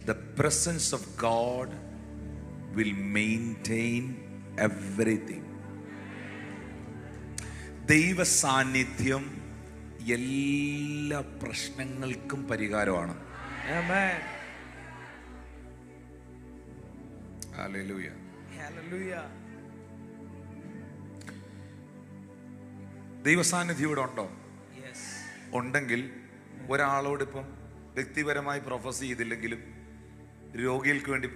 the presence of God will maintain everything. ദൈവ സാന്നിധ്യം എല്ലാ പ്രശ്നങ്ങൾക്കും പരിഹാരമാണ്. Amen. ഹല്ലേലൂയ. Hallelujah. ദൈവ സാന്നിധ്യം ഇവിടെ ഉണ്ടോ? Yes. ഉണ്ടെങ്കിൽ ഒരാളോട് ഇപ്പം വ്യക്തിപരമായി പ്രൊഫസ് ചെയ്തില്ലെങ്കിലും രോഗികൾക്ക് വേണ്ടി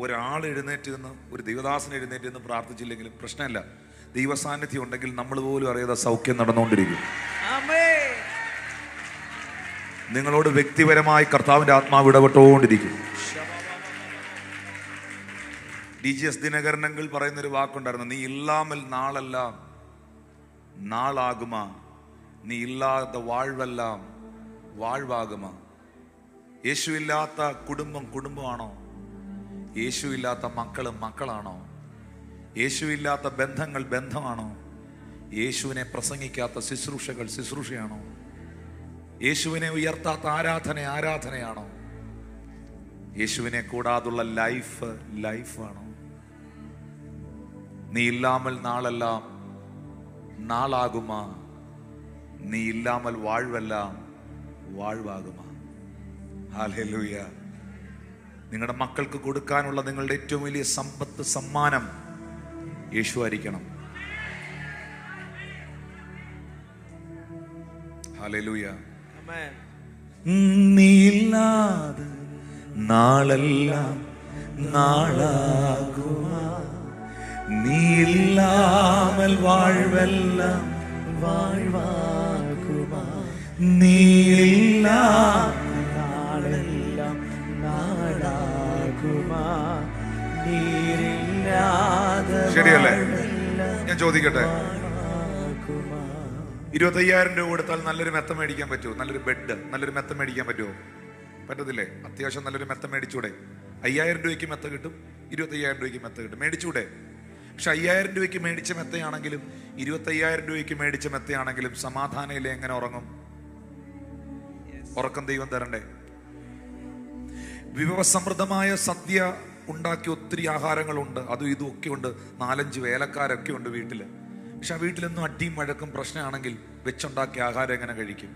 ഒരാൾ എഴുന്നേറ്റ് നിന്ന്, ഒരു ദൈവദാസൻ എഴുന്നേറ്റ് നിന്ന് പ്രാർത്ഥിച്ചില്ലെങ്കിലും പ്രശ്നമില്ല. ദൈവ സാന്നിധ്യം ഉണ്ടെങ്കിൽ നമ്മൾ പോലും അറിയാതെ സൗഖ്യം നടന്നുകൊണ്ടിരിക്കും. Amen. നിങ്ങളോട് വ്യക്തിപരമായി കർത്താവിന്റെ ആത്മാവ് ഇടപെട്ടുകൊണ്ടിരിക്കും. DGS ദിനകരനങ്ങൾ പറയുന്നൊരു വാക്കുണ്ടായിരുന്നു, നീ ഇല്ലാമൽ നാളെല്ലാം നാളാകുമാ, നീ ഇല്ലാത്ത വാഴ്വെല്ലാം വാഴ്വാകുമാ. യേശു ഇല്ലാത്ത കുടുംബം കുടുംബമാണോ? യേശു ഇല്ലാത്ത മക്കളും മക്കളാണോ? യേശു ഇല്ലാത്ത ബന്ധങ്ങൾ ബന്ധമാണോ? യേശുവിനെ പ്രസംഗിക്കാത്ത ശുശ്രൂഷകൾ ശുശ്രൂഷയാണോ? യേശുവിനെ ഉയർത്താത്ത ആരാധന ആരാധനയാണോ? യേശുവിനെ കൂടാതുള്ള ലൈഫ് ലൈഫാണോ? നീ ഇല്ലാമൽ നാളെല്ലാം നാളാകുമാ, നീ ഇല്ലാമൽ വാഴ്വെല്ലാം വാഴ്വാകുമാ. ഹല്ലേലൂയ. നിങ്ങളുടെ മക്കൾക്ക് കൊടുക്കാനുള്ള നിങ്ങളുടെ ഏറ്റവും വലിയ സമ്പത്ത് സമ്മാനം യേശു ആയിരിക്കണം. ഹല്ലേലൂയ. Amen. നീയില്ലാതെ നാളെല്ലാം നാളാകുമാ, നീയില്ലാമൽ വാഴ്വെല്ലാം വാഴ്വാകുമാ, നീയില്ലാതെ നാളെല്ലാം നാളാകുമാ, നീരില്ലാതെ ശരിയല്ലേ? ഞാൻ ചോദിക്കട്ടെ, 25,000 രൂപ കൊടുത്താൽ നല്ലൊരു മെത്ത മേടിക്കാൻ പറ്റുമോ? നല്ലൊരു ബെഡ്, നല്ലൊരു മെത്ത മേടിക്കാൻ പറ്റുമോ? പറ്റത്തില്ലേ? അത്യാവശ്യം നല്ലൊരു മെത്ത മേടിച്ചൂടെ? 5,000 രൂപയ്ക്ക് മെത്ത കിട്ടും, 25,000 രൂപയ്ക്ക് മെത്ത കിട്ടും, മേടിച്ചൂടെ? പക്ഷെ 5,000 രൂപയ്ക്ക് മേടിച്ച മെത്തയാണെങ്കിലും 25,000 രൂപയ്ക്ക് മേടിച്ച മെത്തയാണെങ്കിലും സമാധാനയില്ലേ? എങ്ങനെ ഉറങ്ങും? ഉറക്കം ദൈവം തരണ്ടേ? വിഭവസമൃദ്ധമായ സദ്യ ഉണ്ടാക്കി ഒത്തിരി ആഹാരങ്ങളുണ്ട്, അതും ഇതും ഒക്കെ ഉണ്ട്, 4-5 വേലക്കാരൊക്കെ ഉണ്ട് വീട്ടില്. പക്ഷെ ആ വീട്ടിലൊന്നും അടിയും വഴക്കും പ്രശ്നമാണെങ്കിൽ വെച്ചുണ്ടാക്കിയ ആഹാരം എങ്ങനെ കഴിക്കും?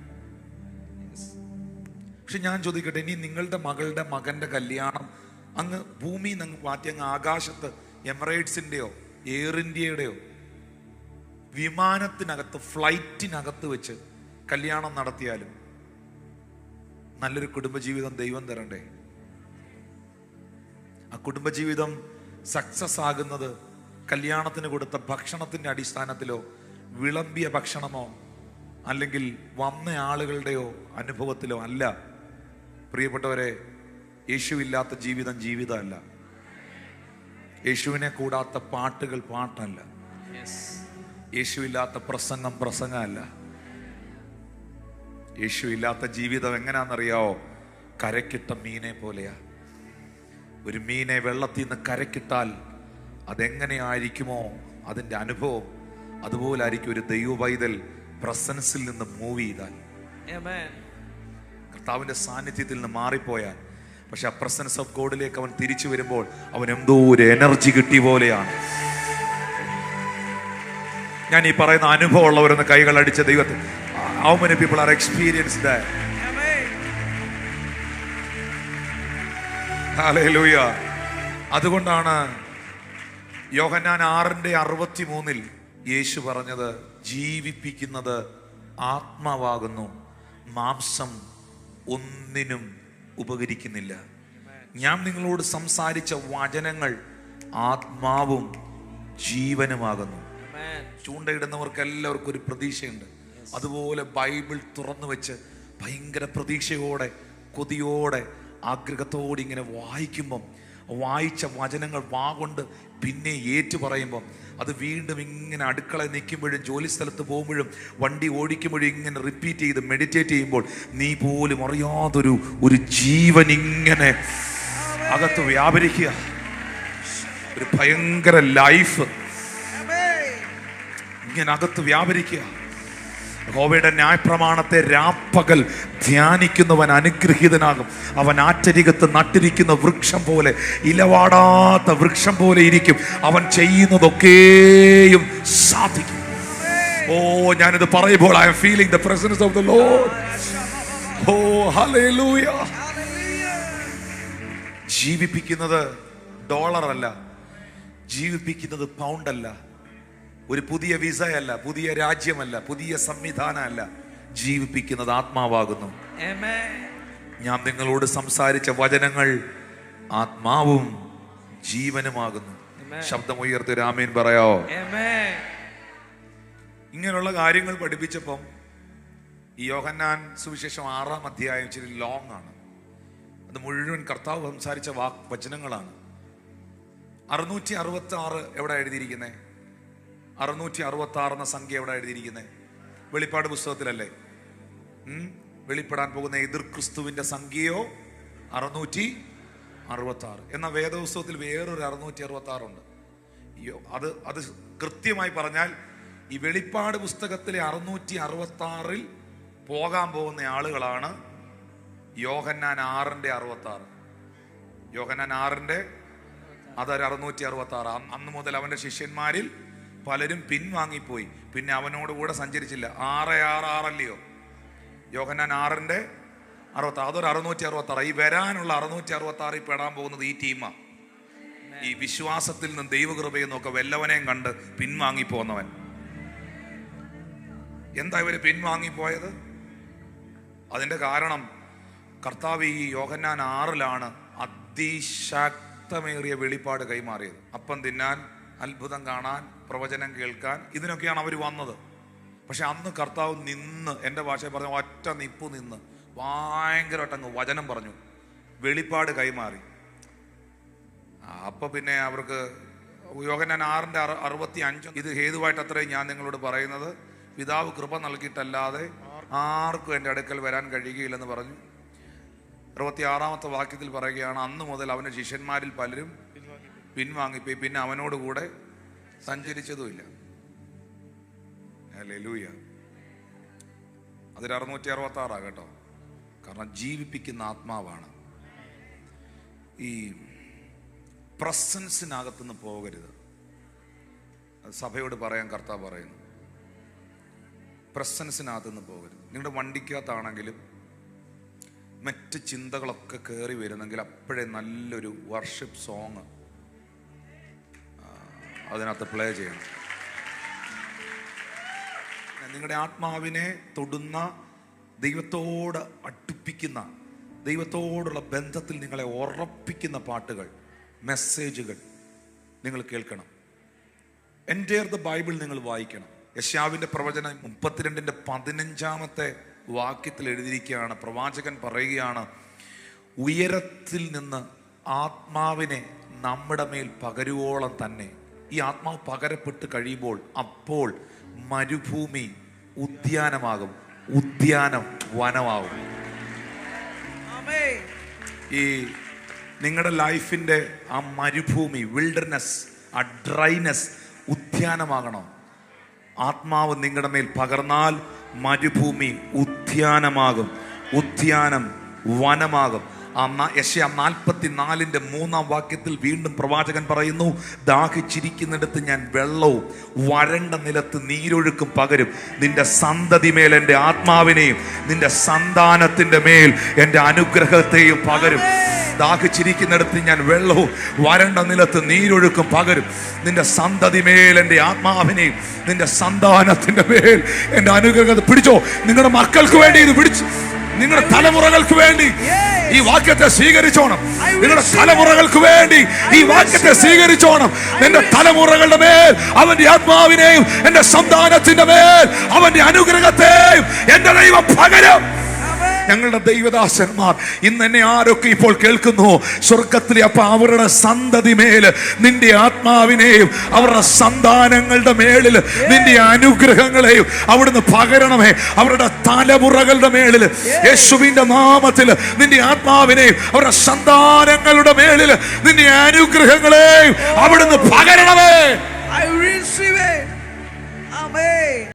പക്ഷെ ഞാൻ ചോദിക്കട്ടെ, ഇനി നിങ്ങളുടെ മകളുടെ മകന്റെ കല്യാണം അങ്ങ് ഭൂമി മാറ്റി അങ്ങ് ആകാശത്ത് എമിറേറ്റ്സിന്റെയോ എയർ ഇന്ത്യയുടെയോ വിമാനത്തിനകത്ത് ഫ്ലൈറ്റിനകത്ത് വെച്ച് കല്യാണം നടത്തിയാലും നല്ലൊരു കുടുംബജീവിതം ദൈവം തരണ്ടേ? ആ കുടുംബജീവിതം സക്സസ് ആകുന്നത് കല്യാണത്തിന് കൊടുത്ത ഭക്ഷണത്തിന്റെ അടിസ്ഥാനത്തിലോ വിളമ്പിയ ഭക്ഷണമോ അല്ലെങ്കിൽ വന്ന ആളുകളുടെയോ അനുഭവത്തിലോ അല്ല. പ്രിയപ്പെട്ടവരെ, യേശുവില്ലാത്ത ജീവിതം ജീവിതമല്ല. യേശുവിനെ കൂടാത്ത പാട്ടുകൾ പാട്ടല്ല. യേശുവില്ലാത്ത പ്രസംഗം പ്രസംഗമല്ല. യേശുവില്ലാത്ത ജീവിതം എങ്ങനെയാണെന്നറിയാവോ? കരക്കിട്ട മീനെ പോലെയാ. ഒരു മീനെ വെള്ളത്തിൽ നിന്ന് കരക്കിട്ടാൽ അതെങ്ങനെയായിരിക്കുമോ അതിൻ്റെ അനുഭവം, അതുപോലെ ആയിരിക്കും ഒരു ദൈവ പൈതൽ പ്രസൻസിൽ നിന്ന് മൂവ് ചെയ്താൽ, കർത്താവിന്റെ സാന്നിധ്യത്തിൽ നിന്ന് മാറിപ്പോയാൽ. പക്ഷെ ആ പ്രസൻസ് ഓഫ് ഗോഡിലേക്ക് അവൻ തിരിച്ചു വരുമ്പോൾ അവൻ എന്തോ ഒരു എനർജി കിട്ടിയ പോലെയാണ്. ഞാൻ ഈ പറയുന്ന അനുഭവം ഉള്ളവരൊന്ന് കൈകൾ അടിച്ച ദൈവത്തിൽ. How many people are experienced that? Hallelujah. അതുകൊണ്ടാണ് യോഹന്നാൻ 6:63 യേശു പറഞ്ഞത്, ജീവിപ്പിക്കുന്നത് ആത്മാവാകുന്നു, മാംസം ഒന്നിനും ഉപകരിക്കുന്നില്ല. ഞാൻ നിങ്ങളോട് സംസാരിച്ച വചനങ്ങൾ ആത്മാവും ജീവനുമാകുന്നു. ചൂണ്ടയിടുന്നവർക്ക് എല്ലാവർക്കും ഒരു പ്രതീക്ഷയുണ്ട്. അതുപോലെ ബൈബിൾ തുറന്നു വെച്ച് ഭയങ്കര പ്രതീക്ഷയോടെ, കൊതിയോടെ, ആഗ്രഹത്തോടെ ഇങ്ങനെ വായിക്കുമ്പം, വായിച്ച വചനങ്ങൾ കൊണ്ട് പിന്നെ ഏറ്റു പറയുമ്പം, അത് വീണ്ടും ഇങ്ങനെ അടുക്കളയിൽ നിൽക്കുമ്പോഴും ജോലി സ്ഥലത്ത് പോകുമ്പോഴും വണ്ടി ഓടിക്കുമ്പോഴും ഇങ്ങനെ റിപ്പീറ്റ് ചെയ്ത് മെഡിറ്റേറ്റ് ചെയ്യുമ്പോൾ നീ പോലും അറിയാതൊരു ജീവൻ ഇങ്ങനെ അകത്ത് വ്യാപരിക്കുക. ഒരു ഭയങ്കര ലൈഫ് ഇങ്ങനെ അകത്ത് വ്യാപരിക്കുക. യഹോവയുടെ ന്യായപ്രമാണത്തെ രാപ്പകൽ ധ്യാനിക്കുന്നവൻ അനുഗ്രഹീതനാകും. അവൻ ആറ്റരികത്ത് നട്ടിരിക്കുന്ന വൃക്ഷം പോലെ, ഇലവാടാത്ത വൃക്ഷം പോലെ ഇരിക്കും. അവൻ ചെയ്യുന്നതൊക്കെയും സാധിക്കും. ഓ, ഞാനിത് പറയുമ്പോൾ I am feeling the presence of the lord. Oh hallelujah. ജീവിപ്പിക്കുന്നത് ഡോളർ അല്ല, ജീവിപ്പിക്കുന്നത് പൗണ്ട് അല്ല, ഒരു പുതിയ വിസയല്ല, പുതിയ രാജ്യമല്ല, പുതിയ സംവിധാനമല്ല. ജീവിപ്പിക്കുന്നത് ആത്മാവാകുന്നു. ഞാൻ നിങ്ങളോട് സംസാരിച്ച വചനങ്ങൾ ആത്മാവും ജീവനുമാകുന്നു. ശബ്ദമുയർത്തി ആമേൻ പറയാവോ? ഇങ്ങനെയുള്ള കാര്യങ്ങൾ പഠിപ്പിച്ചപ്പം ഈ യോഹന്നാൻ സുവിശേഷം 6-ാം അധ്യായം ഇച്ചിരി ലോങ് ആണ്. അത് മുഴുവൻ കർത്താവ് സംസാരിച്ച വചനങ്ങളാണ്. 666 എവിടെ എഴുതിയിരിക്കുന്നത്? 666 എന്ന സംഖ്യ എവിടെ എഴുതിയിരിക്കുന്നത്? വെളിപ്പാട് പുസ്തകത്തിലല്ലേ? വെളിപ്പെടാൻ പോകുന്ന എതിർ ക്രിസ്തുവിന്റെ സംഖ്യയോ 666. എന്നാൽ വേദപുസ്തകത്തിൽ വേറൊരു 666 ഉണ്ട്. അത് കൃത്യമായി പറഞ്ഞാൽ ഈ വെളിപ്പാട് പുസ്തകത്തിലെ 666 പോകാൻ പോകുന്ന ആളുകളാണ് യോഹന്നാൻ 6-ന്റെ 66. യോഹന്നാൻ 6-ന്റെ അതൊരു 666. അന്ന് മുതൽ അവന്റെ ശിഷ്യന്മാരിൽ പലരും പിൻവാങ്ങിപ്പോയി. പിന്നെ അവനോടുകൂടെ സഞ്ചരിച്ചില്ല. 666 അല്ലയോ യോഹന്നാൻ 6-ന്റെ 66? അതൊരു 666. ഈ വരാനുള്ള 666 പെടാൻ പോകുന്നത് ഈ ടീമാ. ഈ വിശ്വാസത്തിൽ നിന്നും ദൈവകൃപയെന്നൊക്കെ വല്ലവനെയും കണ്ട് പിൻവാങ്ങിപ്പോന്നവൻ. എന്താ ഇവര് പിൻവാങ്ങിപ്പോയത്? അതിന്റെ കാരണം കർത്താവ് ഈ യോഹന്നാൻ 6-ലാണ് അതിശക്തമേറിയ വെളിപ്പാട് കൈമാറിയത്. അപ്പം തിന്നാൻ, അത്ഭുതം കാണാൻ, പ്രവചനം കേൾക്കാൻ, ഇതിനൊക്കെയാണ് അവർ വന്നത്. പക്ഷെ അന്ന് കർത്താവ് നിന്ന്, എൻ്റെ ഭാഷയിൽ പറഞ്ഞ ഒറ്റ നിപ്പ് നിന്ന് ഭയങ്കരമായിട്ട് അങ്ങ് വചനം പറഞ്ഞു, വെളിപ്പാട് കൈമാറി. അപ്പൊ പിന്നെ അവർക്ക് യോഹന്നാൻ 6-ന്റെ 65 ഇത് ഹേതുവായിട്ട് അത്രയും ഞാൻ നിങ്ങളോട് പറയുന്നത്, പിതാവ് കൃപ നൽകിയിട്ടല്ലാതെ ആർക്കും എൻ്റെ അടുക്കൽ വരാൻ കഴിയുകയില്ലെന്ന് പറഞ്ഞു. 66-ാമത്തെ വാക്യത്തിൽ പറയുകയാണ്, അന്ന് മുതൽ അവൻ്റെ ശിഷ്യന്മാരിൽ പലരും പിൻവാങ്ങിപ്പോയി, പിന്നെ അവനോടുകൂടെ സഞ്ചരിച്ചതുമില്ല. ഹല്ലേലൂയ. അതൊരു 666 കേട്ടോ. കാരണം ജീവിപ്പിക്കുന്ന ആത്മാവാണ്. ഈ പ്രസൻസിനകത്തുനിന്ന് പോകരുത്. സഭയോട് പറയാൻ കർത്താവ് പറയുന്നു, പ്രസൻസിനകത്തുനിന്ന് പോകരുത്. നിങ്ങളുടെ വണ്ടിക്കകത്താണെങ്കിലും മറ്റ് ചിന്തകളൊക്കെ കയറി വരുന്നെങ്കിൽ അപ്പോഴേ നല്ലൊരു വർഷിപ്പ് സോങ് അതിനകത്ത് പ്ലേ ചെയ്യണം. നിങ്ങളുടെ ആത്മാവിനെ തൊടുന്ന, ദൈവത്തോട് അടുപ്പിക്കുന്ന, ദൈവത്തോടുള്ള ബന്ധത്തിൽ നിങ്ങളെ ഉറപ്പിക്കുന്ന പാട്ടുകൾ, മെസ്സേജുകൾ നിങ്ങൾ കേൾക്കണം. എൻ്റെയർ ദ ബൈബിൾ നിങ്ങൾ വായിക്കണം. യെശയ്യാവിന്റെ പ്രവചനം 32-ന്റെ 15-ാമത്തെ വാക്യത്തിൽ എഴുതിയിരിക്കുകയാണ്. പ്രവാചകൻ പറയുകയാണ്, ഉയരത്തിൽ നിന്ന് ആത്മാവിനെ നമ്മുടെ മേൽ പകരുവോളം തന്നെ. ഈ ആത്മാവ് പകരപ്പെട്ട് കഴിയുമ്പോൾ അപ്പോൾ മരുഭൂമി ഉദ്യാനമാകും, ഉദ്യാനം വനമാകും. ഈ നിങ്ങളുടെ ലൈഫിന്റെ ആ മരുഭൂമി, വിൽഡർനെസ്, ആ ഡ്രൈനെസ് ഉദ്യാനമാകണം. ആത്മാവ് നിങ്ങളുടെ മേൽ പകർന്നാൽ മരുഭൂമി ഉദ്യാനമാകും, ഉദ്യാനം വനമാകും. യെശയ്യാ 44-ന്റെ 3-ാം വാക്യത്തിൽ വീണ്ടും പ്രവാചകൻ പറയുന്നു, ദാഹിച്ചിരിക്കുന്നിടത്ത് ഞാൻ വെള്ളവും വരണ്ട നിലത്ത് നീരൊഴുക്കും പകരും. നിന്റെ സന്തതി മേൽ എൻ്റെ ആത്മാവിനെയും നിന്റെ സന്താനത്തിന്റെ മേൽ എൻ്റെ അനുഗ്രഹത്തെയും പകരും. ദാഹിച്ചിരിക്കുന്നിടത്ത് ഞാൻ വെള്ളവും വരണ്ട നിലത്ത് നീരൊഴുക്കും പകരും. നിന്റെ സന്തതി മേൽ എൻ്റെ ആത്മാവിനെയും നിന്റെ സന്താനത്തിന്റെ മേൽ എൻ്റെ അനുഗ്രഹത്തെ പിടിച്ചോ. നിങ്ങളുടെ മക്കൾക്ക് വേണ്ടി ഇത് പിടിച്ചു, നിങ്ങളുടെ തലമുറകൾക്ക് വേണ്ടി ഈ വാക്യത്തെ സ്വീകരിച്ചോണം. നിങ്ങളുടെ തലമുറകൾക്ക് വേണ്ടി ഈ വാക്യത്തെ സ്വീകരിച്ചോണം. നിന്റെ തലമുറകളുടെ മേൽ അവന്റെ ആത്മാവിനെയും എന്റെ സന്താനത്തിന്റെ മേൽ അവന്റെ അനുഗ്രഹത്തെയും എന്റെ ദൈവം പകരും. ഞങ്ങളുടെ ദൈവദാസന്മാർ ഇന്ന് എന്നെ ആരൊക്കെ ഇപ്പോൾ കേൾക്കുന്നു, സ്വർഗത്തിലെ അപ്പ അവരുടെ സന്തതി മേല് നിന്റെ ആത്മാവിനെയും അവരുടെ സന്താനങ്ങളുടെ മേളിൽ നിന്റെ അനുഗ്രഹങ്ങളെയും അവിടുന്ന് പകരണമേ. അവരുടെ തലമുറകളുടെ മേളിൽ യേശുവിന്റെ നാമത്തിൽ നിന്റെ ആത്മാവിനെയും അവരുടെ സന്താനങ്ങളുടെ മേളിൽ നിന്റെ അനുഗ്രഹങ്ങളെയും അവിടുന്ന് പകരണമേ. I receive it. Amen.